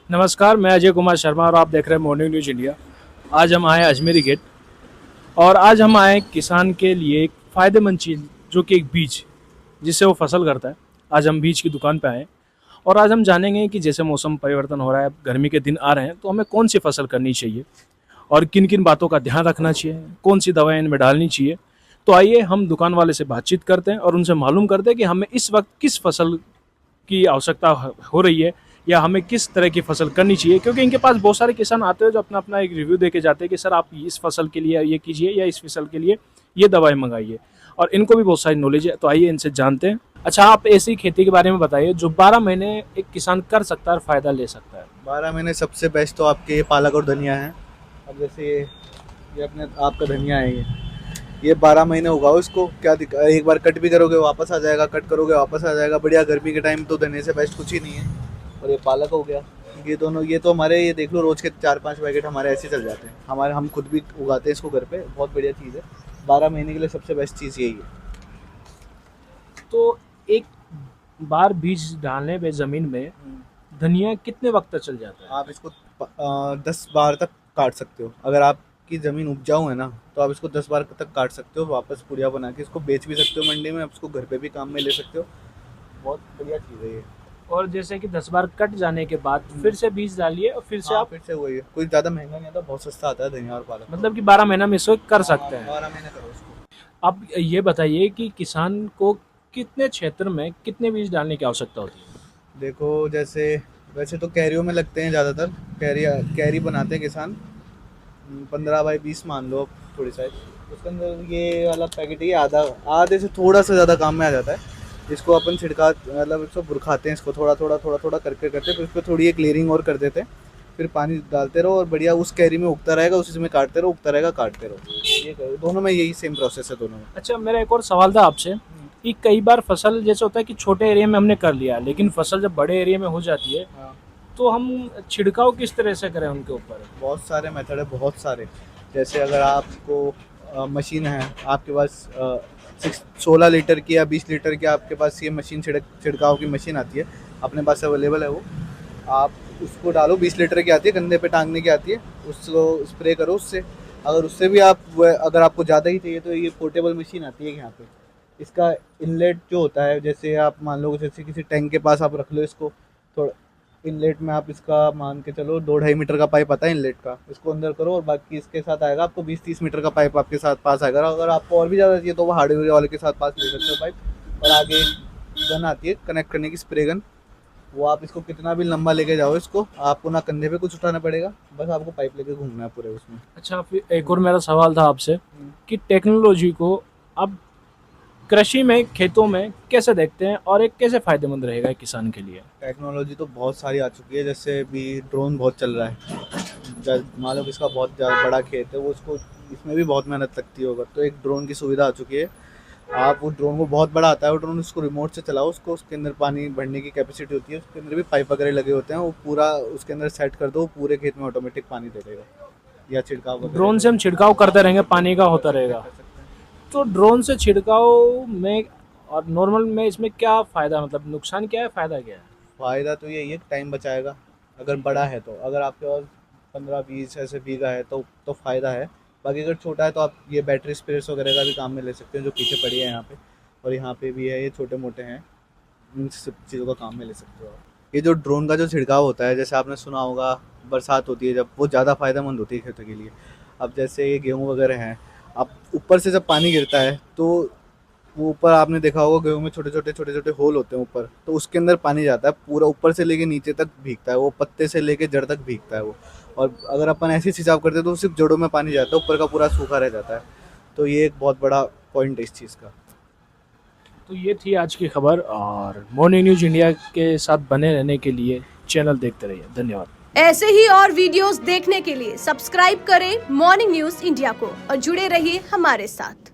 नमस्कार, मैं अजय कुमार शर्मा और आप देख रहे हैं मॉर्निंग न्यूज़ इंडिया। आज हम आए अजमेरी गेट और आज हम आए किसान के लिए एक फ़ायदेमंद चीज़ जो कि एक बीज जिससे वो फसल करता है। आज हम बीज की दुकान पे आए और आज हम जानेंगे कि जैसे मौसम परिवर्तन हो रहा है, गर्मी के दिन आ रहे हैं, तो हमें कौन सी फसल करनी चाहिए और किन किन बातों का ध्यान रखना चाहिए, कौन सी दवाएं इनमें डालनी चाहिए। तो आइए हम दुकान वाले से बातचीत करते हैं और उनसे मालूम करते हैं कि हमें इस वक्त किस फसल की आवश्यकता हो रही है या हमें किस तरह की फसल करनी चाहिए, क्योंकि इनके पास बहुत सारे किसान आते हैं जो अपना अपना एक रिव्यू दे के जाते हैं कि सर आप इस फसल के लिए ये कीजिए या इस फसल के लिए ये दवाई मंगाइए, और इनको भी बहुत सारी नॉलेज है। तो आइए इनसे जानते हैं। अच्छा, आप ऐसी खेती के बारे में बताइए जो 12 महीने एक किसान कर सकता है और फायदा ले सकता है। 12 महीने सबसे बेस्ट तो आपके पालक और धनिया है। अब जैसे ये अपने आपका धनिया है, ये 12 महीने उगाओ इसको। क्या दिक्कत, एक बार कट भी करोगे वापस आ जाएगा, कट करोगे वापस आ जाएगा। बढ़िया, गर्मी के टाइम तो धनिया से बेस्ट कुछ ही नहीं है। और ये पालक हो गया, ये दोनों, ये तो हमारे, ये देख लो रोज के 4-5 पैकेट हमारे ऐसे चल जाते हैं। हमारे, हम खुद भी उगाते हैं इसको घर पे, बहुत बढ़िया चीज़ है। 12 महीने के लिए सबसे बेस्ट चीज़ यही है। तो एक बार बीज डालने पे ज़मीन में धनिया कितने वक्त तक चल जाता है? आप इसको 10 बार तक काट सकते हो। अगर आपकी ज़मीन उपजाऊ है ना, तो आप इसको 10 बार तक काट सकते हो। वापस पुड़िया बना के इसको बेच भी सकते हो मंडी में। आप इसको घर पे भी काम में ले सकते हो। बहुत बढ़िया चीज़ है ये। और जैसे कि 10 बार कट जाने के बाद फिर से बीज डालिए और फिर से हाँ, आप, फिर से वही है। कोई ज़्यादा महंगा नहीं आता, बहुत सस्ता आता है धनिया और पालक। मतलब कि 12 महीना में इसको कर सकते हैं। 12 महीने करो इसको। आप ये बताइए कि किसान को कितने क्षेत्र में कितने बीज डालने की आवश्यकता होती है? देखो, जैसे वैसे तो कैरियों में लगते हैं ज़्यादातर। कैरी बनाते हैं किसान। 15 बाई 20 मान लो थोड़ी साइज। उसके अंदर ये वाला पैकेट, ये आधा, आधे से थोड़ा सा ज़्यादा काम में आ जाता है। इसको अपन छिड़का, मतलब इसको बुरखाते हैं इसको थोड़ा थोड़ा थोड़ा थोड़ा करके करते, फिर उस पर थोड़ी एक लेयरिंग और कर देते हैं। फिर पानी डालते रहो और बढ़िया उस कैरी में उगता रहेगा, उसी में काटते रहो, उगता रहेगा, काटते रहो। ये करो, दोनों में यही सेम प्रोसेस है दोनों में। अच्छा, मेरा एक और सवाल था आपसे कि कई बार फसल जैसे होता है कि छोटे एरिया में हमने कर लिया, लेकिन फसल जब बड़े एरिया में हो जाती है हाँ, तो हम छिड़काव किस तरह से करें उनके ऊपर? बहुत सारे मेथड है, बहुत सारे। जैसे अगर आपको मशीन है आपके पास, 16 लीटर की या 20 लीटर की आपके पास ये मशीन, छिड़काव की मशीन आती है, अपने पास अवेलेबल है वो। आप उसको डालो, 20 लीटर की आती है, कंधे पे टांगने की आती है। उसको स्प्रे करो उससे। अगर उससे भी अगर आपको ज़्यादा ही चाहिए तो ये पोर्टेबल मशीन आती है यहाँ पे। इसका इनलेट जो होता है, जैसे आप मान लो जैसे किसी टैंक के पास आप रख लो इसको, थोड़ा इनलेट में आप इसका मान के चलो 2-2.5 मीटर का पाइप आता है इनलेट का, इसको अंदर करो और बाकी इसके साथ आएगा आपको 20-30 मीटर का पाइप आपके साथ पास आएगा। अगर आपको और भी ज़्यादा चाहिए तो वो हार्डवेयर वाले के साथ पास ले सकते हो पाइप। और आगे गन आती है कनेक्ट करने की, स्प्रे गन। वो आप इसको कितना भी लंबा लेके जाओ, इसको आपको ना कंधे पे कुछ उठाना पड़ेगा, बस आपको पाइप लेके घूमना है पूरे उसमें। अच्छा, फिर एक और मेरा सवाल था आपसे कि टेक्नोलॉजी को अब कृषि में, खेतों में कैसे देखते हैं और एक कैसे फायदेमंद रहेगा एक किसान के लिए? टेक्नोलॉजी तो बहुत सारी आ चुकी है। जैसे भी ड्रोन बहुत चल रहा है। मान लो किसका बहुत ज़्यादा बड़ा खेत है, वो उसको, इसमें भी बहुत मेहनत लगती होगा, तो एक ड्रोन की सुविधा आ चुकी है। आप वो ड्रोन को, बहुत बड़ा आता है वो ड्रोन, उसको रिमोट से चलाओ, उसको उसके अंदर पानी भरने की कैपेसिटी होती है, उसके अंदर भी पाइप वगैरह लगे होते हैं, वो पूरा उसके अंदर सेट कर दो, वो पूरे खेत में ऑटोमेटिक पानी दे देगा। या छिड़काव वगैरह ड्रोन से हम छिड़काव करते रहेंगे, पानी का होता रहेगा। कर सकते हैं। तो ड्रोन से छिड़काव में और नॉर्मल में इसमें क्या फ़ायदा, मतलब नुकसान क्या है, फ़ायदा क्या है? फ़ायदा तो यही है, टाइम बचाएगा अगर बड़ा है तो। अगर आपके पास 15-20 ऐसे बीघा है तो फ़ायदा है। बाकी अगर छोटा है तो आप ये बैटरी स्पेयर्स वगैरह का भी काम में ले सकते हैं, जो पीछे पड़ी है यहाँ पे, और यहाँ पे भी है, ये छोटे मोटे हैं, इन सब चीज़ों का काम में ले सकते हो आप। ये जो ड्रोन का जो छिड़काव होता है, जैसे आपने सुना होगा, बरसात होती है जब, वो ज़्यादा फ़ायदेमंद होती है खेतों के लिए। अब जैसे ये गेहूँ वगैरह हैं, अब ऊपर से जब पानी गिरता है तो वो ऊपर, आपने देखा होगा गेहूँ में छोटे छोटे होल होते हैं ऊपर, तो उसके अंदर पानी जाता है पूरा, ऊपर से लेके नीचे तक भीगता है वो, पत्ते से लेके जड़ तक भीगता है वो। और अगर अपन ऐसी सिंचाई करते हैं तो सिर्फ जड़ों में पानी जाता है, ऊपर का पूरा सूखा रह जाता है। तो ये एक बहुत बड़ा पॉइंट है इस चीज़ का। तो ये थी आज की खबर, और मॉर्निंग न्यूज़ इंडिया के साथ बने रहने के लिए चैनल देखते रहिए। धन्यवाद। ऐसे ही और वीडियोस देखने के लिए सब्सक्राइब करें मॉर्निंग न्यूज इंडिया को और जुड़े रहिए हमारे साथ।